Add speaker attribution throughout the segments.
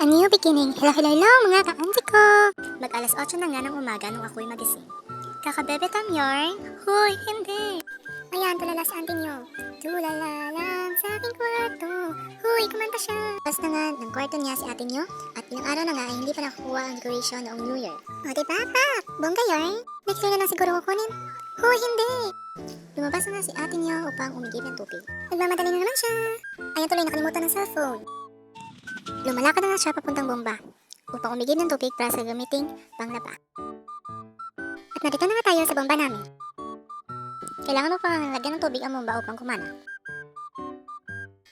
Speaker 1: A new beginning. Hello, hello, hello mga ka-auntie ko! Mag-alas 8 na nga ng umaga nung ako'y magising. Kakabebe tam yarn? Huy, hindi! Ayan, tulala sa auntie nyo. Tulala lang sa aking kwarto. Huy, kumanta siya! Tapos na nga ng kwarto niya si ate nyo. At ilang araw na nga ay hindi pa nakukuha ang decoration noong New Year. O diba, pak? Bongga yarn? Next year na lang siguro kukunin. Huy, hindi! Lumabas na nga si ate niyo upang umigib ng tubig. Nagmamadali na naman siya. Ayan tuloy nakalimutan ng cellphone. Lumalakad na nga siya papuntang bomba upang umigib ng tubig para sa gamiting panglaba. At narito na nga tayo sa bomba namin. Kailangan mo pang lagyan ng tubig ang bomba upang kumana.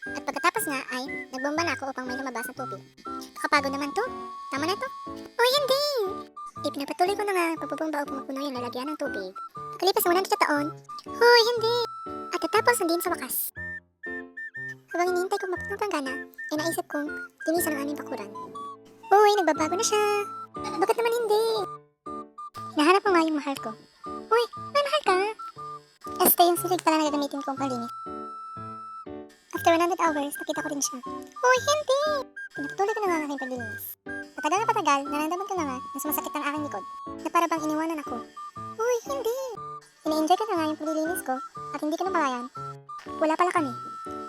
Speaker 1: At pagkatapos nga ay nagbomba na ako upang may lumabas na tubig. Kakapagod naman to. Tama na to. O hindi! Ipinapatuloy ko na nga pagbobomba upang mapuno yung lalagyan ng tubig. Pagkalipas ng 100 taon, huy hindi! At tatapos na din sa wakas. Habang hinihintay kong mapuno ang gana, ay naisip kong linisan ang aming bakuran. Uy, nagbabago na siya. Bakit naman hindi? Nahanap ko nga yung mahal ko. Uy, may mahal ka? Este yung silig pala na gagamitin kong palinis. After 100 hours, nakita ko rin siya. Uy, hindi! Pinapatuloy ko na nga ang aking paglilinis. Patagal na patagal, naramdaman ko na nga na sumasakit ang aking likod. Na para bang iniwanan ako. Uy, hindi! Ina-enjoy ko na nga yung paglilinis ko at hindi ko namalayan. Wala pala kami.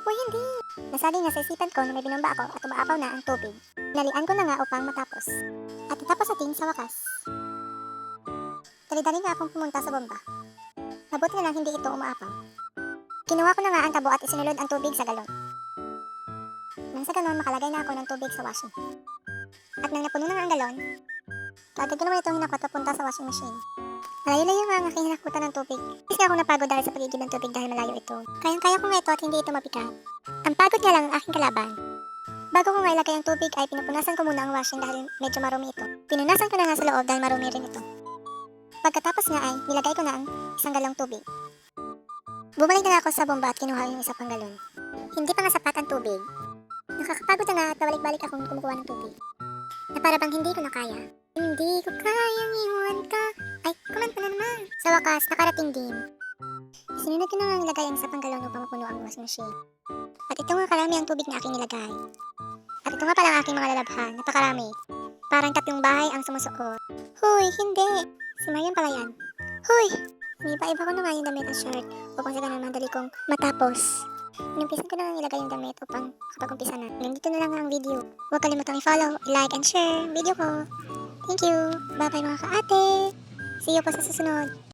Speaker 1: Uy, hindi! Nasagi nga sa isipan ko na may binomba ako at umaapaw na ang tubig. Nalian ko na nga upang matapos. At natapos natin sa wakas. Dali-dali nga akong pumunta sa bomba. Mabuti na lang hindi ito umaapaw. Kinuha ko na nga ang tabo at isinulod ang tubig sa galon. Nang sa ganon, makalagay na ako ng tubig sa washing. At nang napuno na nga ang galon, kaagad ko naman itong hinakot papunta sa washing machine. Malayo-layo nga ang aking hinakutan ng tubig. Hindi nga ako napagod dahil sa pagigib ng tubig dahil malayo ito. Kayang-kaya ko nga ito at hindi ito mabigat. Ang pagod nga lang ang aking kalaban. Bago ko nga ilagay ang tubig ay pinupunasan ko muna ang washing dahil medyo marumi ito. Pinunasan ko na nga sa loob dahil marumi rin ito. Pagkatapos nga ay nilagay ko na ang isang galong tubig. Bumalik na nga ako sa bomba at kinuha yung isa pang galon. Hindi pa nga sapat ang tubig. Nakakapagod na nga at pabalik-balik akong kumukuha ng tubig. Na para bang hindi ko na kaya. Hindi ko kayang iwan ka. Ay, kumanta na naman. Sa wakas, nakarating din. Sinunod ko na nga nilagay ang isa pang galon upang mapuno ang washing machine. At ito nga karami ang tubig na aking nilagay. At ito nga pala ang aking mga lalabhan. Napakarami. Parang 3 bahay ang sumusuot. Huy, hindi. Si Marian pala yan. Huy! Iniba-iba ko na nga yung damit at shirt upang sa ganun madali kong matapos. Inumpisan ko na nga ilagay yung damit upang kapag-umpisa na. Nandito na lang ang video. Huwag kalimutang i-follow, i-like, and share video ko. Thank you! Bye-bye mga ka-ate! See you pa sa susunod!